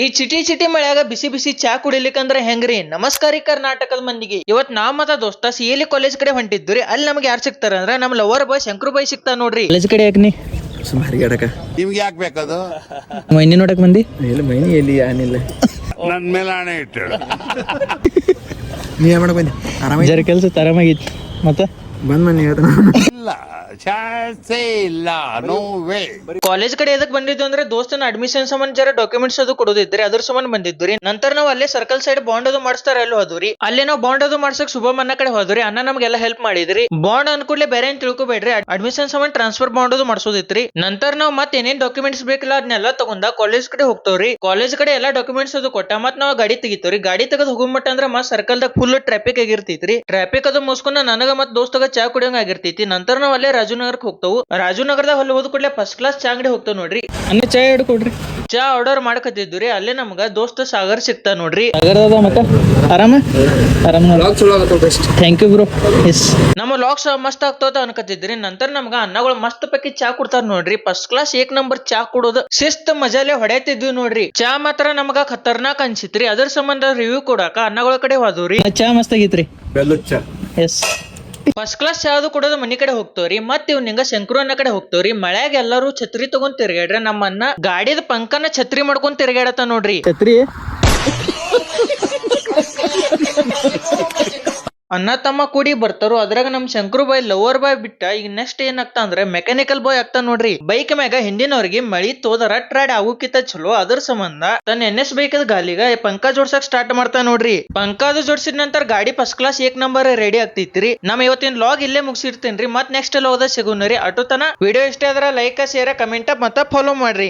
ಈ ಚಿಟಿ ಚಿಟಿ ಮಳ್ಯಾಗ ಬಿಸಿ ಬಿಸಿ ಚಾ ಕುಡಿಲಿಕ್ಕಂದ್ರ ಹೆಂಗ್ರಿ? ನಮಸ್ಕಾರಿ ಕರ್ನಾಟಕದ ಮಂದಿಗೆ. ಇವತ್ ನಾ ಮತ್ತ ದೋಸ್ತ ಸಿಎಲಿ ಕಾಲೇಜ್ ಕಡೆ ಹೊಂಟಿದ್ರಿ. ಅಲ್ಲಿ ನಮ್ಗೆ ಯಾರು ಸಿಗ್ತಾರ ಅಂದ್ರ ನಮ್ ಲವರ್ ಬಾಯ್ ಶಂಕರು ಬಾಯ್ ಸಿಗ್ತಾ ನೋಡ್ರಿ. ಕಾಲೇಜ್ ಕಡೆ ಯಾಕೆ ನೀ ಸುಮಾರಿ ಆಡಕ ನಿಮ್ಗೆ ಯಾಕೆ ಬೇಕದು? ಮೈನಿ ನೋಡಕ್ ಬಂದಿ? ಎಲ್ಲಿ ಮೈನಿ ಎಲ್ಲಿ ಏನಿಲ್ಲ. ನನ್ ಮೇಲೆ ಆಣೆ ಇಟ್ಟು ನೀ ಏನ್ ಮಾಡಕ್ ಬಂದಿ? ಆರಾಮ ಜರ ಕೆಲ್ಸ ಆರಾಮಾಗಿತ್ತು. ಮತ್ತೆ ಬಂದ್ ಮನೆ ಇಲ್ಲ, ಚಾನ್ಸೇ ಇಲ್ಲ, ನೋ ವೇ. ಕಾಲೇಜ್ ಕಡೆ ಎದಕ್ ಬಂದಿದ್ದು ಅಂದ್ರೆ ದೋಸ್ತನ ಅಡ್ಮಿಷನ್ ಸಂಬಂಧ ಜರ ಡಾಕ್ಯುಮೆಂಟ್ಸ್ ಅದು ಕೊಡೋದಿದ್ರಿ, ಅದ್ರ ಸಂಬಂಧ ಬಂದಿದ್ರಿ. ನಂತರ ನಾವು ಅಲ್ಲೇ ಸರ್ಕಲ್ ಸೈಡ್ ಬಾಂಡ್ ಅದು ಮಾಡಿಸ್ತಾರ ಅಲ್ಲಿ ಹೋದ್ರಿ. ಅಲ್ಲೇ ನಾವು ಬಾಂಡ್ ಅದು ಮಾಡ್ಸಕ್ ಶುಭಮ್ ಅನ್ನ ಕಡೆ ಹೋದ್ರಿ. ಅಣ್ಣ ನಮ್ಗೆಲ್ಲ ಹೆಲ್ಪ್ ಮಾಡಿದ್ರಿ. ಬಾಂಡ್ ಅನ್ಕೂಡ್ಲೆ ಬೇರೆ ಏನ್ ತಿಳ್ಕೊಬೇಡ್ರಿ, ಅಡ್ಮಿಷನ್ ಸಂಬಂಧ ಟ್ರಾನ್ಸ್ಫರ್ ಬಾಂಡ್ ಅದು ಮಾಡ್ಸೋದಿತ್ರಿ. ನಂತರ ನಾವು ಮತ್ತೆ ಏನೇನ್ ಡಾಕ್ಯುಮೆಂಟ್ಸ್ ಬೇಕಿಲ್ಲ ಅದನ್ನೆಲ್ಲ ತಗೊಂಡ ಕಾಲೇಜ್ ಕಡೆ ಹೋಗ್ತವ್ರಿ. ಕಾಲೇಜ್ ಕಡೆ ಎಲ್ಲಾ ಡಾಕ್ಯುಮೆಂಟ್ಸ್ ಅದು ಕೊಟ್ಟ ಮತ್ ನಾವ್ ಗಾಡಿ ತೆಗಿತವ್ರಿ. ಗಾಡಿ ತೆಗೆದ್ ಹೋಗಮಟ್ಟ ಅಂದ್ರ ಮತ್ ಸರ್ಕಲ್ ದಾಗ ಫುಲ್ ಟ್ರಾಫಿಕ್ ಆಗಿರ್ತೈತ್ರಿ. ಟ್ರಾಫಿಕ್ ಅದು ಮುಸ್ಕೊಂಡ ನನಗ ಮತ್ ದೋಸ್ತಗ ಚಾ ಕುಡಿಯಂಗ ಆಗಿರ್ತೈತಿ. ನಂತರ ನಾವ್ ಅಲ್ಲೇ ರಾಜುನಗರಕ್ಕೆ ಹೋಗ್ತಾವು. ರಾಜುನಗರದಾಗ ಅಲ್ಲಿ ಹೋದ ಕೂಡಲೇ ಫಸ್ಟ್ ಕ್ಲಾಸ್ ಚಾ ಅಂಗಡಿ ಹೋಗ್ತಾವ ನೋಡ್ರಿ. ಅನ್ನ ಚಾ ಎರಡು ಕೊಡ್ರಿ. ಚಾ ಆರ್ಡರ್ ಮಾಡಕತ್ತಿದ್ರಿ. ಅಲ್ಲೇ ನಮ್ಗ ದೋಸ್ತ ಸಾಗರ್ ಸಿಗ್ತಾ ನೋಡ್ರಿ. ಅಗರದ ಮತ್ತೆ ಆರಾಮ ಥ್ಯಾಂಕ್ ಯು ಬ್ರೋ. ಎಸ್ ನಮ್ಮ ಲಾಕ್ಸ್ ಮಸ್ತ್ ಆಗ್ತದ ಅನ್ಕತ್ತಿದ್ರಿ. ನಂತರ ನಮ್ಗ ಅನ್ನಗಳು ಮಸ್ತ್ ಪೈಕಿ ಚಾ ಕೊಡ್ತಾರ ನೋಡ್ರಿ. ಫಸ್ಟ್ ಕ್ಲಾಸ್ ಏಕ್ ನಂಬರ್ ಚಾ ಕೊಡೋದು ಶಿಸ್ತ್ ಮಜಾಲೆ ಹೊಡೆಯತಿದ್ವಿ ನೋಡ್ರಿ. ಚಾ ಮಾತ್ರ ನಮಗ ಖತರ್ನಾಕ್ ಅನ್ಸಿತ್ರಿ. ಅದ್ರ ಸಂಬಂಧ ರಿವ್ಯೂ ಕೊಡಾಕ ಅನ್ನಗಳ ಕಡೆ ಹೋದ್ರಿ. ಚಾ ಮಸ್ತ್ ಆಗೈತ್ರಿ. ಬೆಲ್ಲುಚ್ಚ ಎಸ್ ಫಸ್ಟ್ ಕ್ಲಾಸ್ ಚಾದು ಕೊಡೋದು ಮನಿ ಕಡೆ ಹೋಗ್ತವ್ರಿ. ಮತ್ ಇವ್ ನಿಂಗ ಶಂಕರು ಅನ್ನ ಕಡೆ ಹೋಗ್ತವ್ರಿ. ಮಳ್ಯಾಗ ಎಲ್ಲಾರು ಛತ್ರಿ ತಗೊಂಡ್ ತಿರ್ಗಾಡ್ರಿ. ನಮ್ಮನ್ನ ಗಾಡಿದ ಪಂಕನ ಛತ್ರಿ ಮಾಡ್ಕೊಂಡ್ ತಿರ್ಗಾಡತ ನೋಡ್ರಿ. ಛತ್ರಿ ಅಣ್ಣ ತಮ್ಮ ಕೂಡಿ ಬರ್ತಾರು. ಅದ್ರಾಗ ನಮ್ ಶಂಕರು ಬಾಯ್ ಲವರ್ ಬಾಯ್ ಬಿಟ್ಟ ಈಗ ನೆಕ್ಸ್ಟ್ ಏನಾಗ್ತಾ ಅಂದ್ರೆ ಮೆಕ್ಯಾನಿಕಲ್ ಬಾಯ್ ಆಗ್ತಾ ನೋಡ್ರಿ. ಬೈಕ್ ಮ್ಯಾಗ ಹಿಂದಿನವ್ರಿಗೆ ಮಳಿ ತೋದರ ಟ್ರಾಡ್ ಆಗೋಕಿತ ಚಲೋ. ಅದ್ರ ಸಂಬಂಧ ತನ್ನ NS ಬೈಕದ ಗಾಲಿಗ ಪಂಕ ಜೋಡ್ಸಕ್ ಸ್ಟಾರ್ಟ್ ಮಾಡ್ತಾ ನೋಡ್ರಿ. ಪಂಕ ಅದು ಜೋಡ್ಸಿದ ನಂತರ ಗಾಡಿ ಫಸ್ಟ್ ಕ್ಲಾಸ್ ಏಕ್ ನಂಬರ್ ರೆಡಿ ಆಗ್ತೈತ್ರಿ. ನಮ್ ಇವತ್ತಿನ ಲಾಗ್ ಇಲ್ಲೇ ಮುಗಿಸಿರ್ತೇನ್ರಿ. ಮತ್ ನೆಕ್ಸ್ಟ್ ಲಾಗ್ ಸಿಗೋನ್ರಿ. ಅಟೋತನ ವಿಡಿಯೋ ಇಷ್ಟ ಆದ್ರ ಲೈಕ್ ಶೇರ್ ಕಮೆಂಟ್ ಮತ್ತ ಫಾಲೋ ಮಾಡ್ರಿ.